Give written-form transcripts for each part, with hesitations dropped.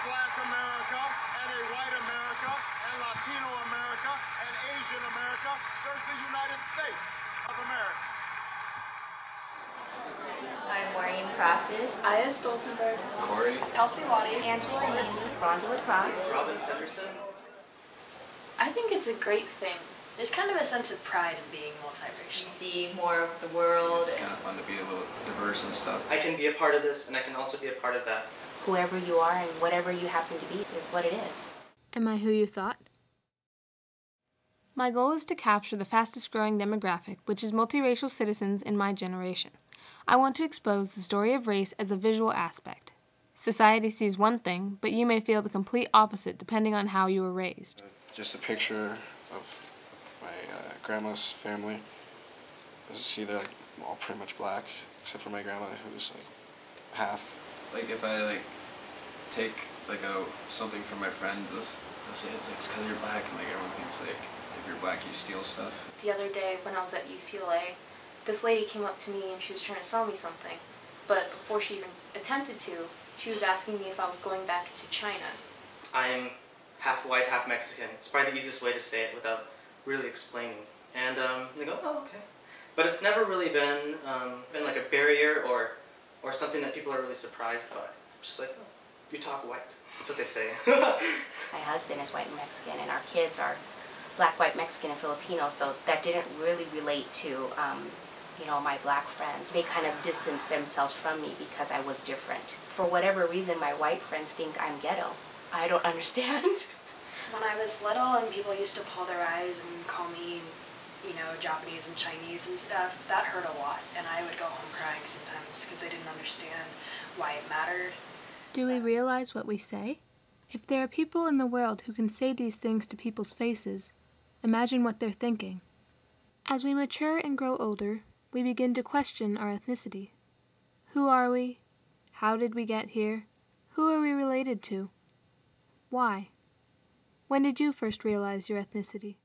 Black America and a white America and Latino America and Asian America. There's the United States of America. I'm Maureen Crosses. Aya Stoltenberg. Corey. Kelsey Lottie. Angela Amy. Rhonda LaCrosse. Robin Henderson. I think it's a great thing. There's kind of a sense of pride in being multiracial. You see more of the world. It's kind of fun to be a little diverse and stuff. I can be a part of this, and I can also be a part of that. Whoever you are and whatever you happen to be is what it is. Am I who you thought? My goal is to capture the fastest growing demographic, which is multiracial citizens in my generation. I want to expose the story of race as a visual aspect. Society sees one thing, but you may feel the complete opposite depending on how you were raised. Just a picture of my grandma's family. As you see, they're like all pretty much black, except for my grandma, who's like half. Like if I take something from my friend, they'll say it's because you're black, and like everyone thinks like if you're black you steal stuff. The other day when I was at UCLA, this lady came up to me and she was trying to sell me something, but before she even attempted to, she was asking me if I was going back to China. I'm half white, half Mexican. It's probably the easiest way to say it without really explaining. And they go, oh, okay. But it's never really been like a barrier or something that people are really surprised by. It's just like, oh, you talk white. That's what they say. My husband is white and Mexican, and our kids are black, white, Mexican, and Filipino, so that didn't really relate to, my black friends. They kind of distanced themselves from me because I was different. For whatever reason, my white friends think I'm ghetto. I don't understand. When I was little and people used to pull their eyes and call me, Japanese and Chinese and stuff, that hurt a lot. And I would go home crying sometimes because I didn't understand why it mattered. Do we realize what we say? If there are people in the world who can say these things to people's faces, imagine what they're thinking. As we mature and grow older, we begin to question our ethnicity. Who are we? How did we get here? Who are we related to? Why? When did you first realize your ethnicity?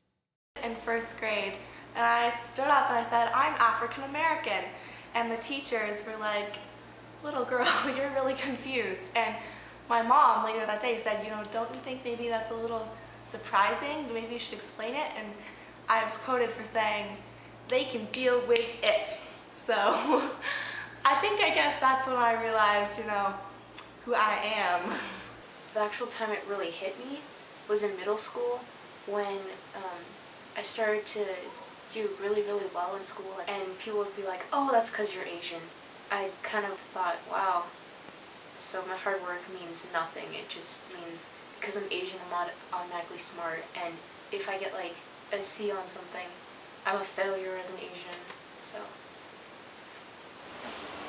In first grade, and I stood up and I said, I'm African American. And the teachers were like, little girl, you're really confused. And my mom later that day said, don't you think maybe that's a little surprising? Maybe you should explain it. And I was quoted for saying, they can deal with it. So I guess that's when I realized, who I am. The actual time it really hit me was in middle school when I started to do really, really well in school, and people would be like, oh, that's because you're Asian. I kind of thought, wow, so my hard work means nothing. It just means because I'm Asian, I'm automatically smart, and if I get like a C on something, I'm a failure as an Asian, so.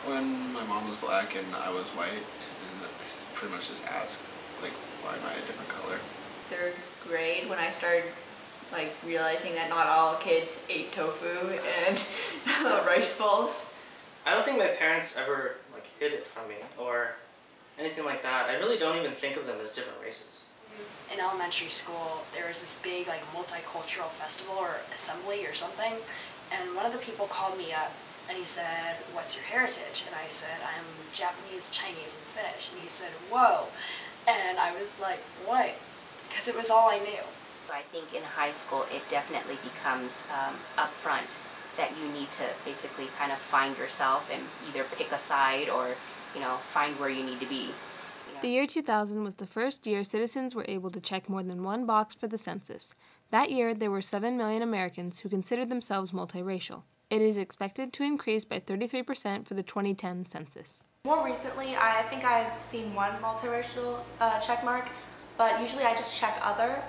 When my mom was black and I was white, and I pretty much just asked, like, why am I a different color? Third grade, when I started realizing that not all kids ate tofu and rice balls. I don't think my parents ever hid it from me or anything like that. I really don't even think of them as different races. In elementary school, there was this big multicultural festival or assembly or something, and one of the people called me up and he said, what's your heritage? And I said, I'm Japanese, Chinese, and Finnish. And he said, whoa. And I was like, what? Because it was all I knew. I think in high school it definitely becomes upfront that you need to basically kind of find yourself and either pick a side or, find where you need to be. The year 2000 was the first year citizens were able to check more than one box for the census. That year, there were 7 million Americans who considered themselves multiracial. It is expected to increase by 33% for the 2010 census. More recently, I think I've seen one multiracial check mark, but usually I just check other.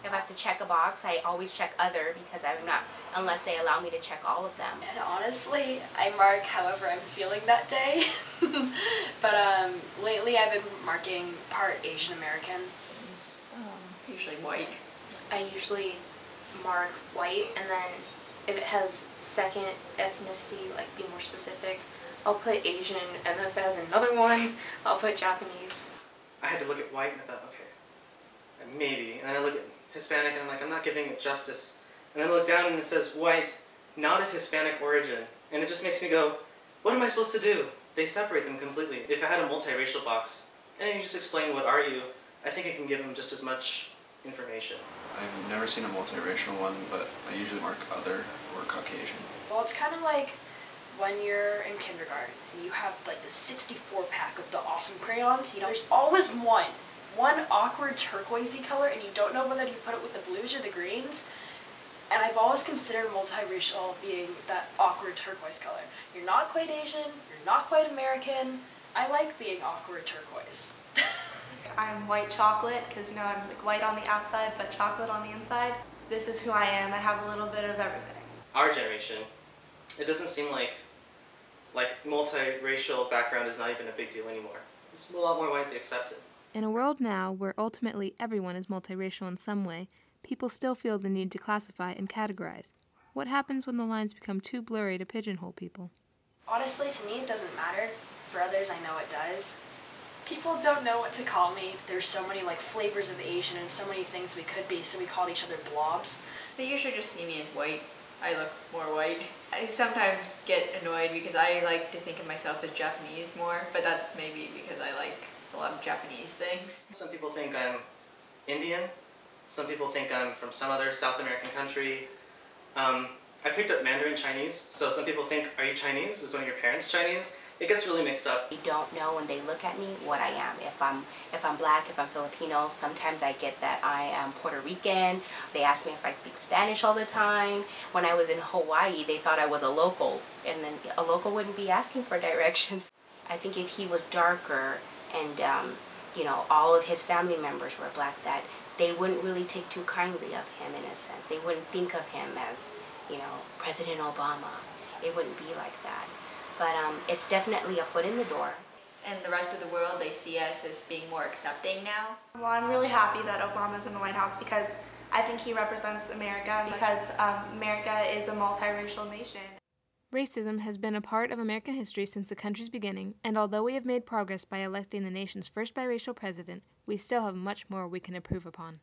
If I have to check a box, I always check other because I'm not, unless they allow me to check all of them. And honestly, I mark however I'm feeling that day. But lately I've been marking part Asian American. Usually white. I usually mark white, and then if it has second ethnicity, be more specific, I'll put Asian, and then if it has another one, I'll put Japanese. I had to look at white and I thought, okay, maybe. And then I look at Hispanic and I'm like, I'm not giving it justice. And then I look down and it says white, not of Hispanic origin. And it just makes me go, what am I supposed to do? They separate them completely. If I had a multiracial box, and then you just explain what are you, I think it can give them just as much information. I've never seen a multiracial one, but I usually mark other or Caucasian. Well, it's kind of like when you're in kindergarten and you have like the 64 pack of the awesome crayons, you know, there's always one awkward turquoisey color and you don't know whether you put it with the blues or the greens. And I've always considered multiracial being that awkward turquoise color. You're not quite Asian, you're not quite American. I like being awkward turquoise. I'm white chocolate because, you know, I'm like white on the outside but chocolate on the inside. This is who I am. I have a little bit of everything. Our generation, it doesn't seem like multiracial background is not even a big deal anymore. It's a lot more widely accepted. In a world now where ultimately everyone is multiracial in some way, people still feel the need to classify and categorize. What happens when the lines become too blurry to pigeonhole people? Honestly, to me it doesn't matter. For others, I know it does. People don't know what to call me. There's so many like flavors of Asian and so many things we could be, so we call each other blobs. They usually just see me as white. I look more white. I sometimes get annoyed because I like to think of myself as Japanese more, but that's maybe because I like a lot of Japanese things. Some people think I'm Indian. Some people think I'm from some other South American country. I picked up Mandarin Chinese, so some people think, are you Chinese? Is one of your parents Chinese? It gets really mixed up. They don't know when they look at me what I am. If I'm black, if I'm Filipino, sometimes I get that I am Puerto Rican. They ask me if I speak Spanish all the time. When I was in Hawaii, they thought I was a local, and then a local wouldn't be asking for directions. I think if he was darker and you know, all of his family members were black, that they wouldn't really take too kindly of him in a sense. They wouldn't think of him as, you know, President Obama. It wouldn't be like that. But it's definitely a foot in the door. And the rest of the world, they see us as being more accepting now. Well, I'm really happy that Obama's in the White House because I think he represents America, because America is a multiracial nation. Racism has been a part of American history since the country's beginning, and although we have made progress by electing the nation's first biracial president, we still have much more we can improve upon.